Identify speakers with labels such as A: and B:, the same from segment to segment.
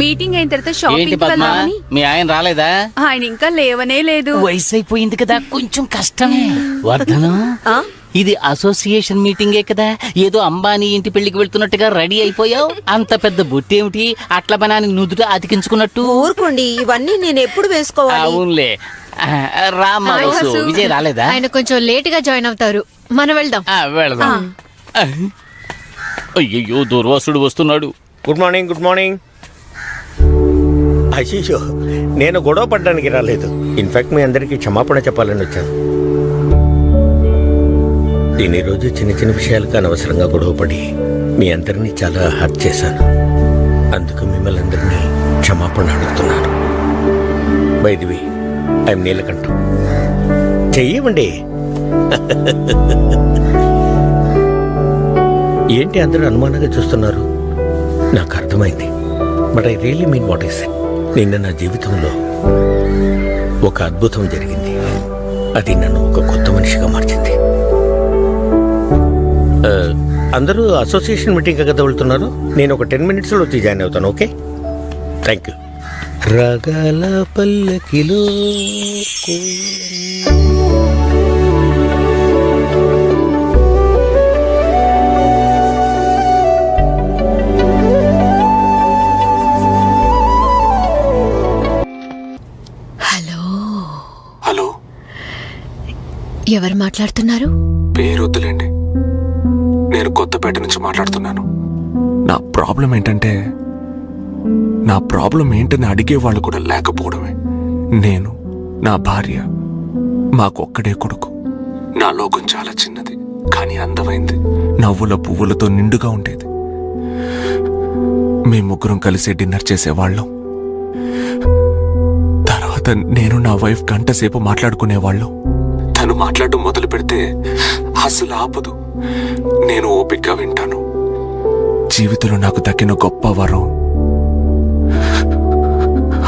A: Meeting అయిన తర్వాత
B: ఏంటి
A: షాపింగ్
B: పద్మ, మీ ఆయన రాలేదా?
A: ఆయన ఇంకా లేవనే లేదు.
B: వయసు అయిపోయింది కదా, కొంచెం కష్టమే. వర్ధనం, ఇది అసోసియేషన్ మీటింగే కదా, ఏదో అంబానీ ఇంటి పెళ్లికి వెళ్తున్నట్టుగా రెడీ అయిపోయావు. అంత పెద్ద బొట్టేమిటి, అట్ల బనాన్ని నుదుట అతికించుకున్నట్టు?
C: ఊరుకోండి, ఇవన్నీ నేను ఎప్పుడు వేసుకోవాలి?
B: అవునులే. రామ్మా, విజయ్ రాలేదా?
D: ఆయన కొంచెం లేట్ గా జాయిన్ అవుతారు, మనం వెళ్దాం.
B: వెళదాం. అయ్యో, దూర్వాసుడు వస్తున్నాడు.
E: Good morning. Good morning. అయ్యో, నేను గొడవ పడ్డానికి రాలేదు. ఇన్ఫాక్ట్ మీ అందరికీ క్షమాపణ చెప్పాలని వచ్చాను. నేను ఈరోజు చిన్న చిన్న విషయాలకు అనవసరంగా గొడవపడి మీ అందరినీ చాలా హర్ట్ చేశాను. అందుకు మిమ్మల్ని అందరినీ క్షమాపణ అడుగుతున్నాను. బై ది వే, ఐఎమ్ నీలకంఠం. చెయ్యమండి. ఏంటి అందరూ అనుమానంగా చూస్తున్నారు? నాకు అర్థమైంది, but I really mean what I said. నిన్న నా జీవితంలో ఒక అద్భుతం జరిగింది. అది నన్ను ఒక కొత్త మనిషిగా మార్చింది. అందరూ అసోసియేషన్ మీటింగ్ కదా వెళ్తున్నారు. నేను ఒక 10 minutesలో వచ్చి జాయిన్ అవుతాను. Okay, thank you. రాగాల పల్లకిలో
F: హలో,
D: ఎవరు మాట్లాడుతున్నారు?
F: పేరు వద్దులేండి, నేను కొత్తపేట నుంచి మాట్లాడుతున్నాను. నా ప్రాబ్లం ఏంటని అడిగేవాళ్ళు కూడా లేకపోవడమే. నేను, నా భార్య, మాకొక్కడే కొడుకు. నా లోకం చాలా చిన్నది, కానీ అందమైంది. నవ్వుల పువ్వులతో నిండుగా ఉండేది. మేము ముగ్గురం కలిసి డిన్నర్ చేసేవాళ్ళం. తర్వాత నేను నా వైఫ్ గంటసేపు మాట్లాడుకునేవాళ్ళం. తను మాట్లాడడం మొదలు పెడితే అసలు ఆపదు. నేను ఓపికగా వింటాను. జీవితంలో నాకు దక్కిన గొప్ప వరం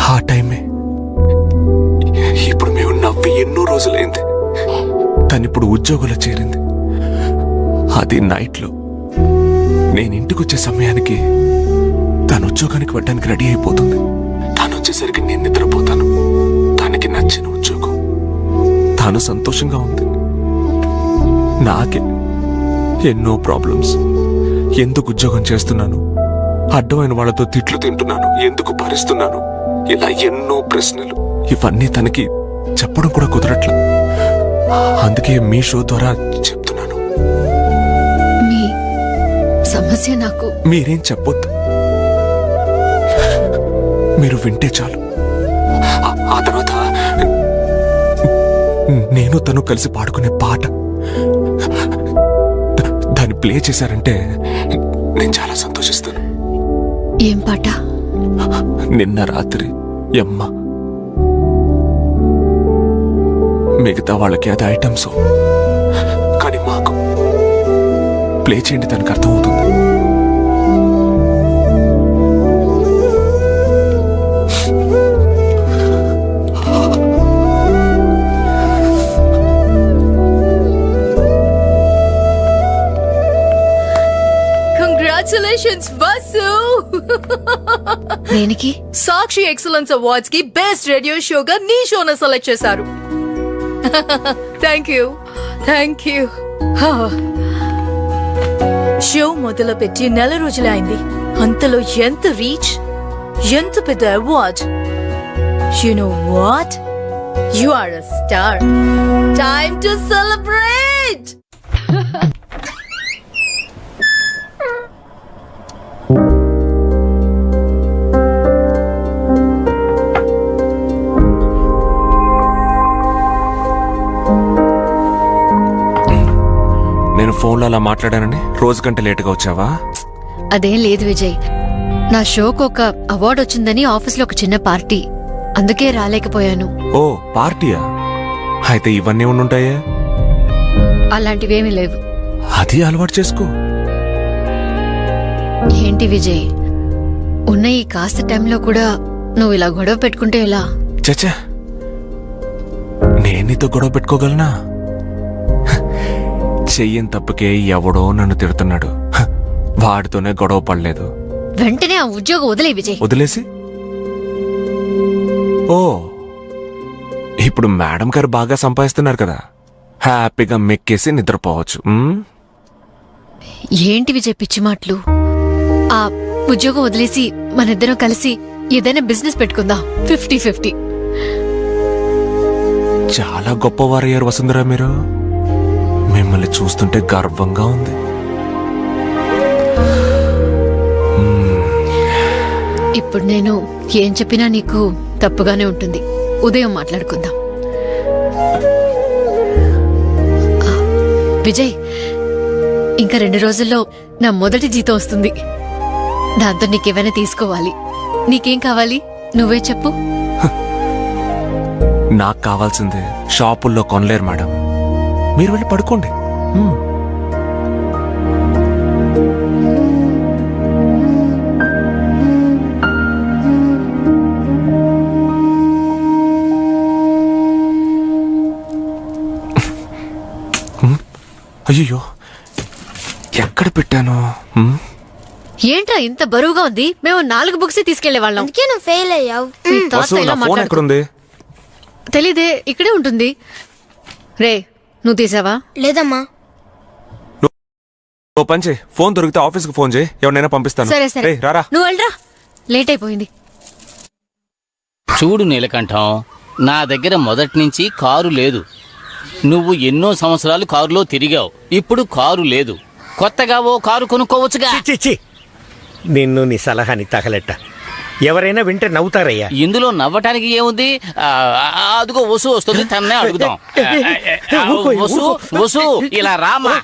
F: ఆ టైమే. ఇప్పుడు మేము నవ్వి ఎన్నో రోజులైంది. తనిప్పుడు ఉద్యోగంలో చేరింది. అది నైట్లో. నేను ఇంటికి వచ్చే సమయానికి తను ఉద్యోగానికి వెళ్ళడానికి రెడీ అయిపోతుంది. తను వచ్చేసరికి నేను నిద్రపోతాను. తనకి నచ్చిన ఉద్యోగం, తాను సంతోషంగా ఉంది. నాకే ఎన్నో ప్రాబ్లమ్స్. ఎందుకు ఉద్యోగం చేస్తున్నాను, అడ్డమైన వాళ్ళతో తిట్లు తింటున్నాను, ఎందుకు భరిస్తున్నాను, ఇలా ఎన్నో ప్రశ్నలు. ఇవన్నీ తనకి చెప్పడం కూడా కుదరట్లా. అందుకే మీ షో ద్వారా చెప్తున్నాను.
D: మీ సమస్య నాకు
F: మీరేం చెప్పొద్దు, మీరు వింటే చాలు. ఆ తర్వాత నేను తను కలిసి పాడుకునే పాట దాన్ని ప్లే చేశారంటే నేను చాలా సంతోషిస్తాను.
D: ఏం పాట?
F: నిన్న రాత్రి యమ్మ. మిగతా వాళ్ళకి అది ఐటమ్స్, కానీ మాకు ప్లే చేయండి, తనకు అర్థమవుతుంది.
A: కంగ్రాచులేషన్స్ వాసు.
D: దేనికి?
A: సాక్షి ఎక్సలెన్స్ అవార్డ్స్ కి బెస్ట్ రేడియో షోగా నీ షోను సెలెక్ట్ చేశారు. Thank you. షో మొదలు పెట్టి 9 రోజులే అయింది. అంతలో ఎంత రీచ్, ఎంత పెద్ద award. You know what, you are a star. Time to celebrate.
F: నేను ఫోన్లో అలా మాట్లాడానని రోజు గంట లేటుగా వచ్చావా?
D: అదేం లేదు విజయ్, నా షోకు ఒక అవార్డు వచ్చిందని ఆఫీస్లో ఒక చిన్న పార్టీ, అందుకే రాలేకపోయాను.
F: ఓ, పార్టీయా? అయితే ఇవన్నీ ఉండుంటాయే.
D: అలాంటివేమీ లేవు.
F: అది అలవాటు చేసుకో.
D: ఏంటి విజయ్, ఉన్న ఈ కాస్త టైంలో కూడా నువ్వు ఇలా గొడవ పెట్టుకుంటే ఎలా?
F: చచ్చా, నేను నీతో గొడవ పెట్టుకోగలనా? చెయ్యని తప్పుకే ఎవడో నన్ను తిడుతున్నాడు. వాడితోనే గొడవ పడలేదు.
D: వెంటనే ఆ ఉద్యోగం వదిలే విజయ్.
F: వదిలేసి ఓ ఇప్పుడు మేడం గారు బాగా సంపాదిస్తున్నారు కదా, హ్యాపీగా మెక్కేసి నిద్రపోవచ్చు.
D: ఏంటి విజయ్ పిచ్చి మాటలు? ఆ ఉద్యోగం వదిలేసి మనిద్దరం కలిసి ఏదైనా బిజినెస్ పెట్టుకుందాం. 50-50.
F: చాలా గొప్పవారయ్యారు వసుంధర మీరు. మిమ్మల్ని చూస్తుంటే గర్వంగా ఉంది.
D: ఇప్పుడు నేను ఏం చెప్పినా నీకు తప్పుగానే ఉంటుంది. ఉదయం మాట్లాడుకుందాం. ఆ, విజయ్, ఇంకా 2 రోజుల్లో నా మొదటి జీతం వస్తుంది. దాంతో నీకేమైనా తీసుకోవాలి. నీకేం కావాలి నువ్వే చెప్పు.
F: నాకు కావాల్సిందే షాపుల్లో కొనలేరు మేడం. మీరు వెళ్ళి పడుకోండి. అయ్యో, ఎక్కడ పెట్టాను?
D: ఏంట్రా ఇంత బరువుగా ఉంది? మేము 4 బుక్స్ తీసుకెళ్లే వాళ్ళం.
G: అందుకే నువ్వు ఫెయిల్ అయ్యావు.
F: వసు, నా ఫోన్ ఎక్కడుంది?
D: తెలీదే, ఇక్కడే ఉంటుంది. రే, నువ్వు తీసావా?
G: లేదమ్మా.
F: ఓ పని చేయి, ఫోన్ దొరికితే ఆఫీస్కి ఫోన్ చేయి, ఎవరినైనా పంపిస్తాను.
D: సరే సరే,
F: రేయ్, రారా.
D: నువ్వు వెళ్ళరా, లేట్ అయిపోయింది.
B: చూడు నీలకంఠం, నా దగ్గర మొదటి నుంచి కారు లేదు. నువ్వు ఎన్నో సంవత్సరాలు కారులో తిరిగావు, ఇప్పుడు కారు లేదు. కొత్తగా ఓ కారు కొనుక్కోవచ్చుగా.
E: చిచ్చి, నిన్ను నీ సలహాని తగలెట్ట. ఎవరైనా వింటే నవ్వుతారయ్యా.
B: ఇందులో నవ్వటానికి ఏముంది? అదిగో వసు వస్తుంది, తన్నే అడుగుదాం. వసు ఇలా రామా.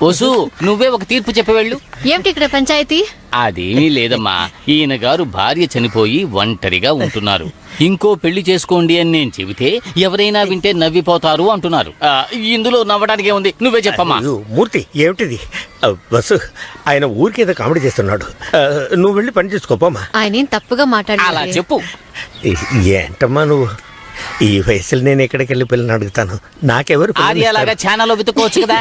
B: వసు, నువ్వే ఒక తీర్పు చెప్పి వెళ్ళు.
D: ఏమిటి ఇక్కడ పంచాయతీ?
B: అదేమీ లేదమ్మా, ఈయన గారు భార్య చనిపోయి ఒంటరిగా ఉంటున్నారు. ఇంకో పెళ్లి చేసుకోండి అని నేను చెబితే ఎవరైనా వింటే నవ్విపోతారు అంటున్నారు. ఇందులో నవ్వడానికి ఏముంది? నువ్వే చెప్పమ్మా.
E: అయ్యో, మూర్తి ఏమిటిది? బస్సు, ఆయన ఊరికేదో కామెడీ చేస్తున్నాడు. నువ్వు వెళ్ళి పని చేసుకోపమ్మా.
D: ఆయన తప్పుగా
B: అలా
D: మాట్లాడాలి.
B: చెప్పు.
E: ఏంటమ్మా నువ్వు? ఈ వయసులో నేను ఎక్కడికి వెళ్ళి పిల్లని అడుగుతాను? నాకెవరు పిల్లని
B: ఆర్యలాగా
E: ఇస్తారు?
B: ఛానల్ వెతుక్కోవచ్చు కదా.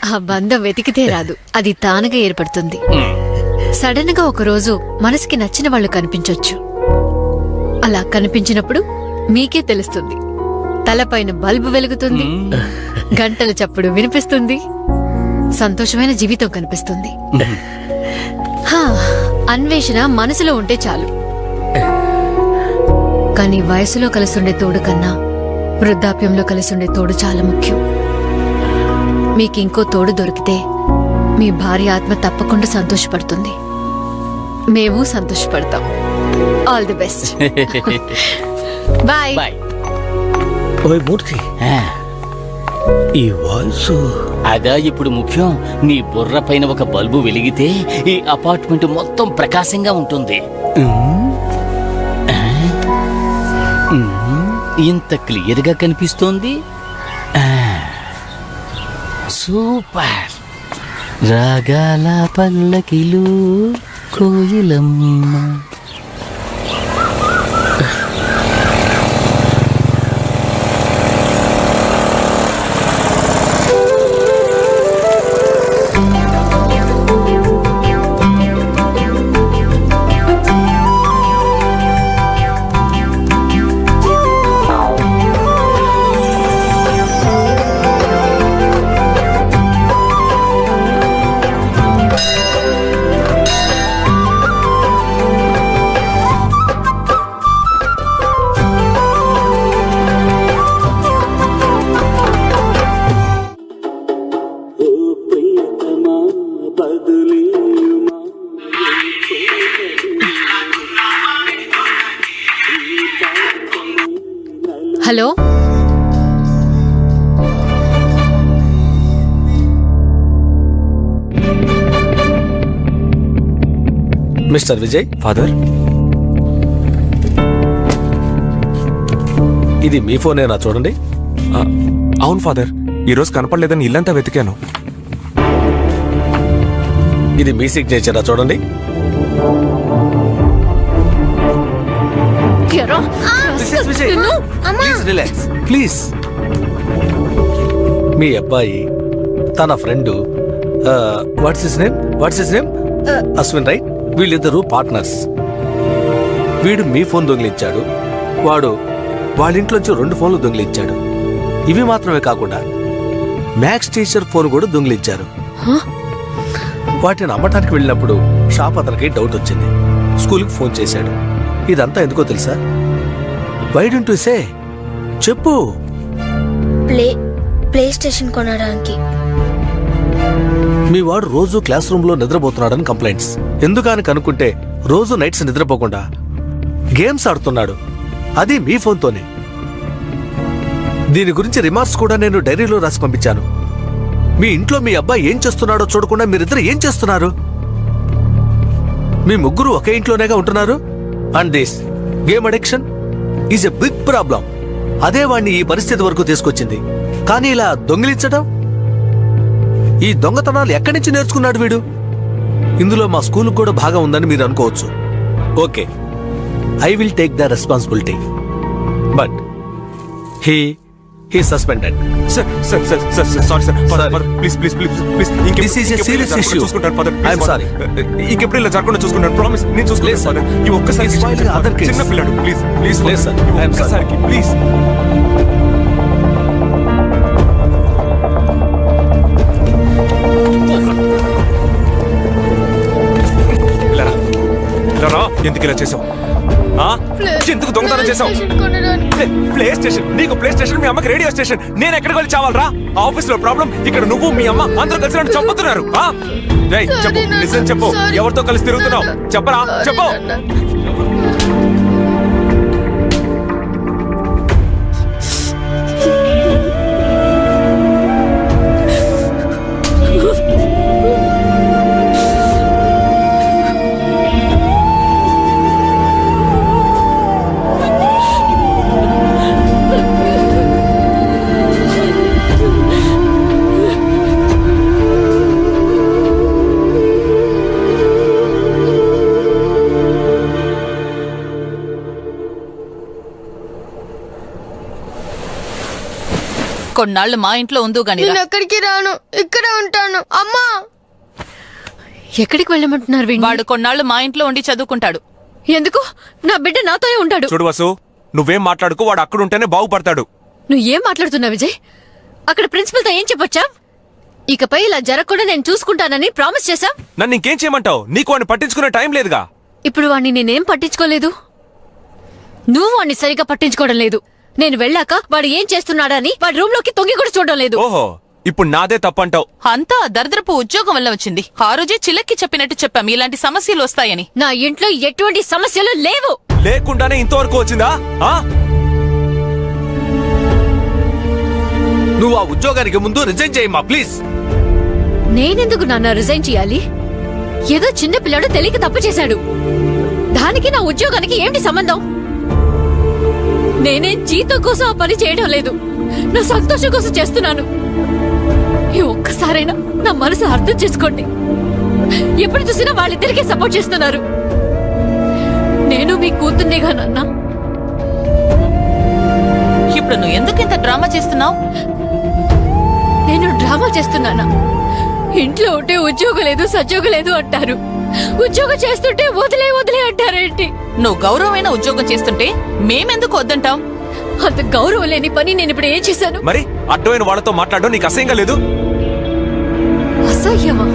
D: ఆ బంధం వెతికితే రాదు, అది తానుగా ఏర్పడుతుంది. సడన్ గా ఒక రోజు మనసుకి నచ్చిన వాళ్ళు కనిపించొచ్చు. అలా కనిపించినప్పుడు మీకే తెలుస్తుంది. తలపైన బల్బు వెలుగుతుంది, గంటల చప్పుడు వినిపిస్తుంది, సంతోషమైన జీవితం కనిపిస్తుంది. హా, అన్వేషణ మనసులో ఉంటే చాలు. కానీ వయసులో కలిసుండే తోడు కన్నా వృద్ధాప్యంలో కలిసుండే తోడు చాలా ముఖ్యం. మీకింకో తోడు దొరికితే మీ భార్య ఆత్మ తప్పకుండా సంతోషపడుతుంది. మేము సంతోషపడతాం. All the best. Bye.
B: Bye.
E: ఓయ్ మూర్తి, ఈ వాయిస్
B: అదా ఇప్పుడు ముఖ్యం. నీ బుర్ర పైన ఒక బల్బు వెలిగితే ఈ అపార్ట్మెంట్ మొత్తం ప్రకాశంగా ఉంటుంది. ఇంత క్లియర్ గా కనిపిస్తోంది. సూపర్. రాగాల పల్లకిలు కోయిలమ్మ.
D: హలో,
H: మిస్టర్ విజయ్,
F: ఫాదర్,
H: ఇది మీ ఫోనేనా? చూడండి.
F: అవును ఫాదర్, ఈరోజు కనపడలేదని ఇల్లంతా వెతికాను.
H: ఇది మీ సిగ్నేచరా? చూడండి.
F: ప్లీజ్.
H: మీ అబ్బాయి తన friend what's his name Ashwin, right? వీళ్ళిద్దరూ పార్ట్నర్స్. వీడు మీ ఫోన్ దొంగిలించాడు, వాడు వాళ్ళ ఇంట్లోంచి 2 ఫోన్లు దొంగిలించాడు. ఇవి మాత్రమే కాకుండా మ్యాథ్స్ టీచర్ ఫోన్ కూడా దొంగిలించారు. వాటిని అమ్మటానికి వెళ్ళినప్పుడు షాప్ అతనికి డౌట్ వచ్చింది. స్కూల్కి ఫోన్ చేశాడు. ఇదంతా ఎందుకో తెలుసా? Why don't you say? చెప్పు.
G: ప్లే స్టేషన్ కొనడానికి.
H: మీ వాడు రోజు క్లాస్ రూమ్ లో నిద్రపోతున్నాడని కంప్లైంట్స్. ఎందుకని కనుక్కుంటే రోజు నైట్స్ నిద్రపోకుండా గేమ్స్ ఆడుతున్నాడు, అది మీ ఫోన్తోనే. దీని గురించి రిమార్క్స్ కూడా నేను డైరీలో రాసి పంపించాను. మీ ఇంట్లో మీ అబ్బాయి ఏం చేస్తున్నాడో చూడకుండా మీరిద్దరు ఏం చేస్తున్నారు? మీ ముగ్గురు ఒకే ఇంట్లోనేగా ఉంటున్నారు. And this game addiction is a big problem. అదే వాడిని ఈ పరిస్థితి వరకు తీసుకొచ్చింది. కానీ ఇలా దొంగిలించడం, ఈ దొంగతనాలు ఎక్కడి నుంచి నేర్చుకున్నాడు వీడు? ఇందులో మా స్కూల్ కూడా భాగం ఉందని మీరు అనుకోవచ్చు. Okay, I will take the responsibility, but he suspended.
F: Sir sorry sir, please please please please.
H: This is a serious issue. I'm sorry.
F: ఇంకెప్పుడు ఇలా జరగకుండా చూసుకుంటాను, ప్రామిస్. నేను చూసుకోలేదు సార్. ఈ ఒక్కసారి
H: He's filing other case.
F: చిన్న పిల్లాడు, please please
H: Yes, sir. I'm sorry.
F: ఒక్కసారికి ప్లీజ్. ఇలా రా. ఎందుకు ఇలా చేసావు? ఎందుకు దొంగతనం చేసావు? ప్లే స్టేషన్, నీకు ప్లే స్టేషన్, మీ అమ్మకి రేడియో స్టేషన్. నేను ఎక్కడికి వెళ్ళి చావాలరా? ఆఫీస్ లో ప్రాబ్లం, ఇక్కడ నువ్వు మీ అమ్మ అందరూ కలిసి నన్ను చంపుతున్నారు. చెప్పు, నిజం చెప్పు. ఎవరితో కలిసి తిరుగుతున్నావు? చెప్పరా, చెప్పు.
A: కొన్నాళ్ళు మా ఇంట్లో ఉందో గాని
G: నేను ఎక్కడికి రాను, ఇక్కడే ఉంటాను. అమ్మా,
D: ఎక్కడికి వెళ్ళమంటున్నారు వీడిని?
A: వాడు కొన్నాళ్ళు మా ఇంట్లో ఉండి చదువుకుంటాడు.
D: ఎందుకు? నా బిడ్డ నాతోనే ఉంటాడు.
F: చూడు వసు, నువ్వేం మాట్లాడుకో, వాడు అక్కడ ఉంటేనే బాగుపడతాడు.
D: నువ్వు ఏం మాట్లాడుతున్నావు విజయ్? అక్కడ ప్రిన్సిపల్ తో ఏం చెప్పొచ్చా? ఇకపై ఇలా జరగకుండా నేను చూసుకుంటానని ప్రామిస్ చేశా.
F: నన్ను ఇంకేం చేయమంటావు? నీకు వాడిని పట్టించుకునే టైం లేదుగా.
D: ఇప్పుడు వాడిని నేనేం పట్టించుకోలేదు, నువ్వు వాడిని సరిగా పట్టించుకోవడం లేదు. నేను వెళ్ళాక వాడు ఏం చేస్తున్నాడని వాడి రూమ్ లోకి తొంగి కూడా చూడడం లేదు.
F: ఓహో, ఇప్పుడు నాదే తప్పంటావు.
A: అంతా ఆ దరిద్రపు ఉద్యోగం వల్ల వచ్చింది. ఆ రోజే చిలక్కి చెప్పినట్టు చెప్పాం ఇలాంటి సమస్యలు వస్తాయని.
D: నా ఇంట్లో ఎటువంటి సమస్యలు లేవు.
F: లేకుండానే ఇంతవరకు వచ్చిందా?
H: నువ్వు ఆ ఉద్యోగానికి ముందు రిజైన్ చేయమ్మా, ప్లీజ్.
D: నేనెందుకు నాన్న రిజైన్ చేయాలి? ఏదో చిన్న పిల్లాడు తెలియక తప్పు చేశాడు. దానికి నా ఉద్యోగానికి ఏంటి సంబంధం? నేనేం జీతం కోసం ఆ పని చేయడం లేదు, నా సంతోషం కోసం చేస్తున్నాను. ఈ ఒక్కసారైనా నా మనసు అర్థం చేసుకోండి. ఎప్పుడు చూసినా వాళ్ళిద్దరికీ సపోర్ట్ చేస్తున్నారు. నేను మీ కూతుర్నేగా నాన్న.
A: ఇప్పుడు నువ్వు ఎందుకు ఇంత డ్రామా చేస్తున్నావు?
D: నేను డ్రామా చేస్తున్నానా? ఇంట్లో ఉంటే ఉద్యోగం లేదు, సద్యోగం లేదు అంటారు. ఉద్యోగం చేస్తుంటే వదిలే వదిలే అంటారేంటి?
A: నువ్వు గౌరవమైన ఉద్యోగం చేస్తుంటే మేమెందుకు వద్దంటాం?
D: అంత గౌరవం లేని పని నేను ఇప్పుడు ఏం చేశాను?
F: మరి అడ్డమైన వాళ్ళతో మాట్లాడడం నీకు అసహ్యంగా లేదు?
D: అసహ్యమా?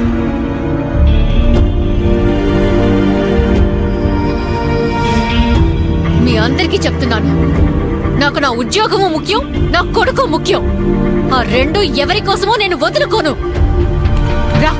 D: మీ అందరికీ చెప్తున్నాను, నాకు నా ఉద్యోగము ముఖ్యం, నా కొడుకు ముఖ్యం. ఆ రెండు ఎవరి కోసమో నేను వదులుకోను. రా.